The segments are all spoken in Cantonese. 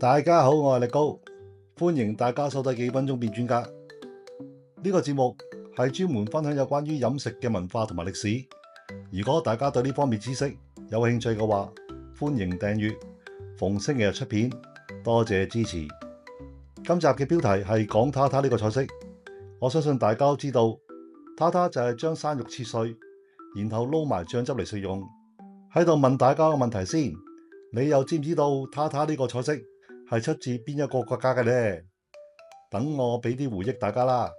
大家好，我係力高，歡迎大家收睇幾分鐘變專家。呢個節目係專門分享有關於飲食嘅文化同埋歷史。如果大家對呢方面知識有興趣嘅話，歡迎訂閱，逢星期日出片。多謝支持。今集嘅標題係講塔塔呢個菜式。我相信大家都知道，塔塔就係將生肉切碎，然後撈埋醬汁嚟食用。喺度問大家個問題先，你又知唔知道塔塔呢個菜式係出自邊一個國家嘅呢？等我俾啲回憶大家啦。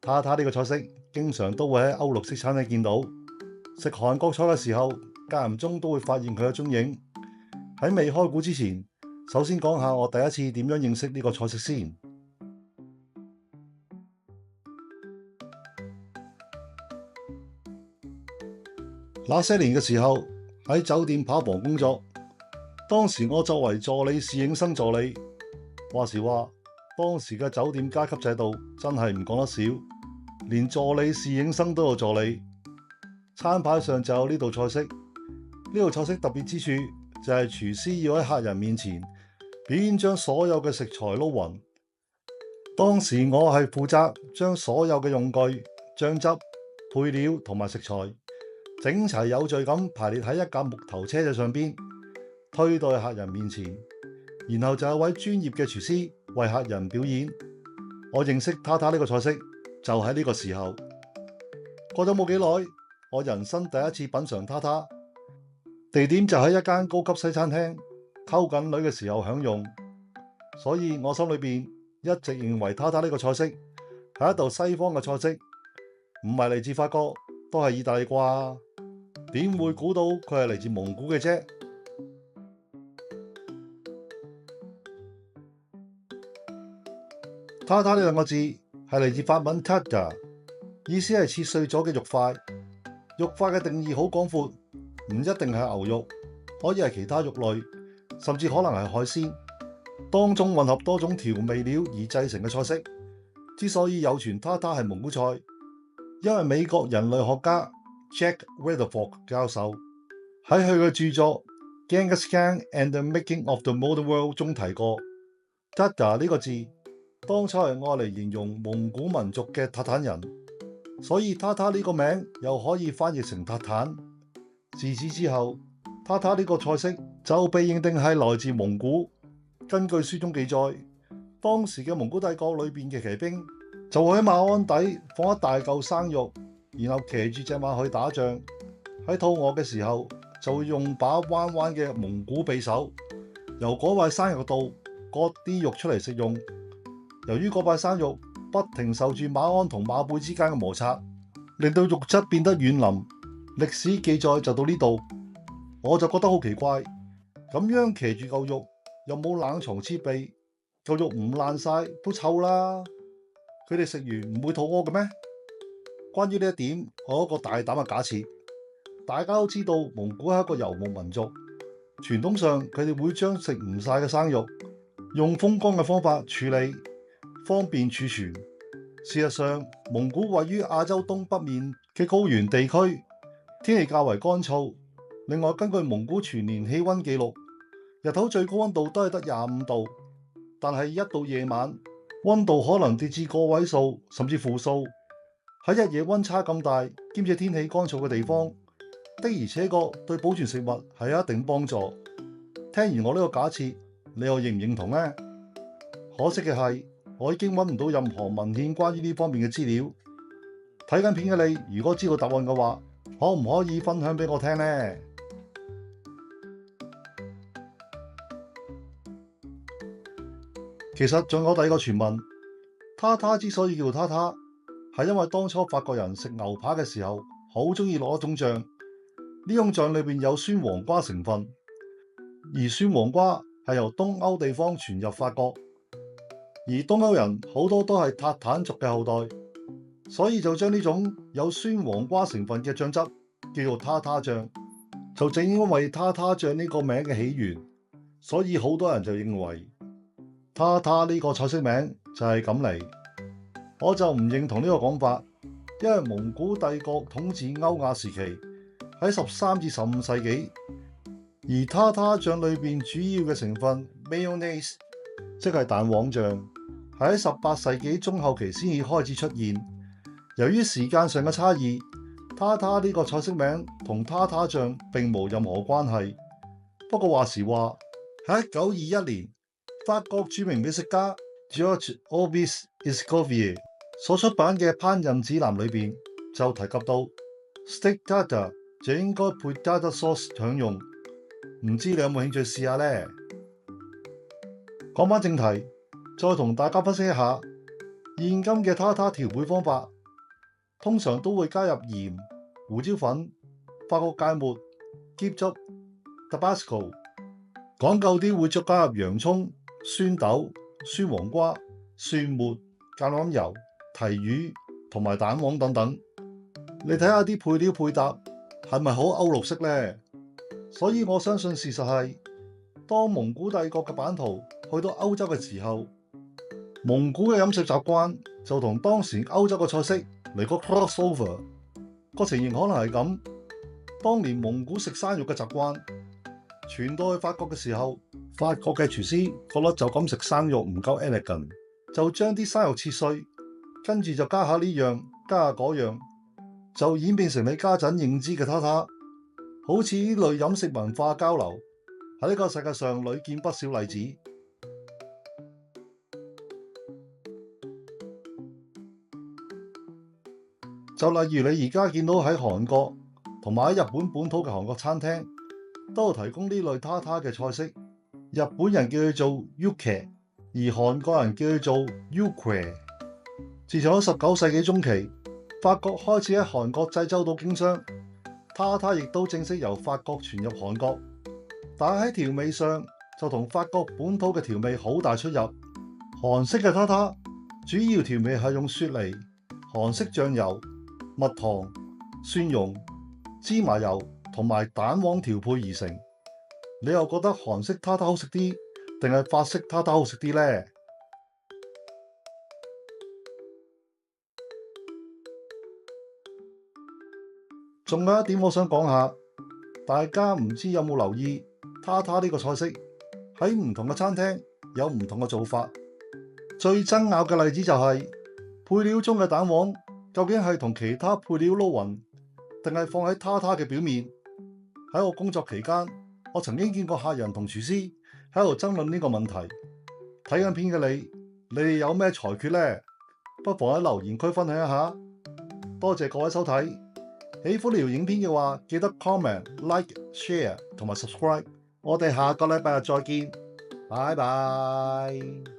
塔塔呢個菜式經常都會喺歐陸式餐廳見到，食韓國菜嘅時候間唔中都會發現佢嘅蹤影。喺未開估之前，首先講下我第一次點樣認識呢個菜式先。那些年嘅時候喺酒店跑房工作，當時我作為助理侍應生助理，話時話當時嘅酒店階級制度真係唔講得少，連助理侍應生都有助理。餐牌上就有呢道菜式，呢道菜式特別之處就係廚師要喺客人面前表演將所有嘅食材撈勻。當時我係負責將所有嘅用具、醬汁、配料同埋食材整齊有序咁排列喺一架木頭車仔上邊，推到客人面前，然後就有位專業嘅廚師為客人表演。我認識塔塔呢個菜式就喺呢個時候。過咗冇幾耐，我人生第一次品嘗塔塔，地點就喺一間高級西餐廳，溝緊女嘅時候享用。所以我心裏邊一直認為塔塔呢個菜式係一道西方嘅菜式，唔係嚟自法國，都係意大利啩？點會估到佢係嚟自蒙古嘅啫？塔塔呢兩個字係嚟自法文 tarte， 意思係切碎咗嘅肉塊。肉塊嘅定義好廣闊，唔一定係牛肉，可以係其他肉類，甚至可能係海鮮，當中混合多種調味料而製成嘅菜式。之所以有傳塔塔係蒙古菜，因為美國人類學家 Jack Rutherford 教授喺佢嘅著作《Genghis Khan and the Making of the Modern World》中提過，Tatar 呢個字當初係愛嚟形容蒙古民族嘅塔坦人，所以塔塔呢個名又可以翻譯成塔坦。自此之後，塔塔呢個菜式就被認定係來自蒙古。根據書中記載，當時嘅蒙古帝國裏邊嘅騎兵就會喺馬鞍底放一大嚿生肉，然後騎住隻馬去打仗。喺肚餓嘅時候，就會用把彎彎嘅蒙古匕首由嗰塊生肉度割啲肉出嚟食用。由於嗰塊生肉不停受住馬鞍同馬背之間嘅摩擦，令到肉質變得軟腍。歷史記載就到呢度，我就覺得好奇怪，咁樣騎住嚿肉又冇冷藏設備，嚿肉唔爛晒都臭啦。佢哋食完唔會肚屙嘅咩？關於呢一點，我有一個大膽嘅假設。大家都知道蒙古係一個游牧民族，傳統上佢哋會將食唔晒嘅生肉用風乾嘅方法處理，方便儲存。事實上，蒙古位於亞洲東北面嘅高原地區，天氣較為乾燥。另外，根據蒙古全年氣溫記錄，日頭最高溫度都係得25度，但係一到夜晚，溫度可能跌至個位數，甚至負數。喺日夜溫差咁大，兼且天氣乾燥嘅地方，的而且確對保存食物係有一定幫助。聽完我呢個假設，你又認唔認同呢？可惜嘅係，我已經揾唔到任何文獻關於呢方面嘅資料。睇緊片嘅你，如果知道答案嘅話，可唔可以分享俾我聽呢？其實仲有第二個傳聞，塔塔之所以叫塔塔，係因為當初法國人食牛扒嘅時候，好中意攞一種醬，呢種醬裏邊有酸黃瓜成分，而酸黃瓜係由東歐地方傳入法國，而東歐人好多都係塔坦族嘅後代，所以就將呢種有酸黃瓜成分嘅醬汁叫做塔塔醬。就正因為塔塔醬呢個名嘅起源，所以好多人就認為塔塔呢個菜式名就係咁嚟。我就唔認同呢個講法，因為蒙古帝國統治歐亞時期喺13至15世紀，而塔塔醬裏邊主要嘅成分 mayonnaise， 即係蛋黃醬，係喺18世紀中後期先至開始出現。由於時間上嘅差異，塔塔呢個菜式名同塔塔醬並無任何關係。不過話時話，喺1921年，法國著名美食家 Georges Escoffier 所出版嘅烹飪指南裏邊就提及到 steak tartare 就應該配 tartar sauce 享用。唔知你有冇興趣試下呢？講返正題，再同大家分析一下現今嘅塔塔調配方法，通常都會加入鹽、胡椒粉、法國芥末、椰汁、Tabasco， 講究啲會再加入洋葱、酸豆、酸黃瓜、蒜末、橄欖油、提魚同埋蛋黃等等。你睇下啲配料配搭係咪好歐陸式呢？所以我相信事實係，當蒙古帝國嘅版圖去到歐洲嘅時候，蒙古嘅飲食習慣就同當時歐洲嘅菜式嚟個 crossover。個情形可能係咁：當年蒙古食生肉嘅習慣傳到去法國嘅時候，法國嘅廚師覺得就咁食生肉唔夠 elegant， 就將啲生肉切碎，跟住就加下呢樣加下嗰樣，就演變成你家陣認知嘅塔塔。好似呢類飲食文化交流喺呢個世界上屢見不少例子。就例如你而家見到喺韓國同埋喺日本本土嘅韓國餐廳都有提供呢類塔塔嘅菜式。日本人叫佢做 yuke， 而韓國人叫佢做 yukwae。自從喺19世紀中期，法國開始喺韓國濟州島經商，塔塔亦都正式由法國傳入韓國，但係喺調味上就同法國本土嘅調味好大出入。韓式嘅塔塔主要調味係用雪梨、韓式醬油、蜜糖、蒜蓉、芝麻油同埋蛋黃調配而成。你又覺得韓式塔塔好食啲，定係法式塔塔好食啲呢？仲有一點我想講下，大家唔知有冇留意塔塔呢個菜式喺唔同嘅餐廳有唔同嘅做法。最爭拗嘅例子就係配料中嘅蛋黃究竟係同其他配料撈勻，定係放喺塔塔嘅表面。喺我工作期間，我曾經見過客人同廚師喺度爭論呢個問題。睇緊片嘅你哋有咩裁決呢？不妨喺留言區分享一下。多謝各位收睇，喜歡呢條影片嘅話，記得 comment、like、share 同埋 subscribe。我哋下個禮拜日再見，拜拜。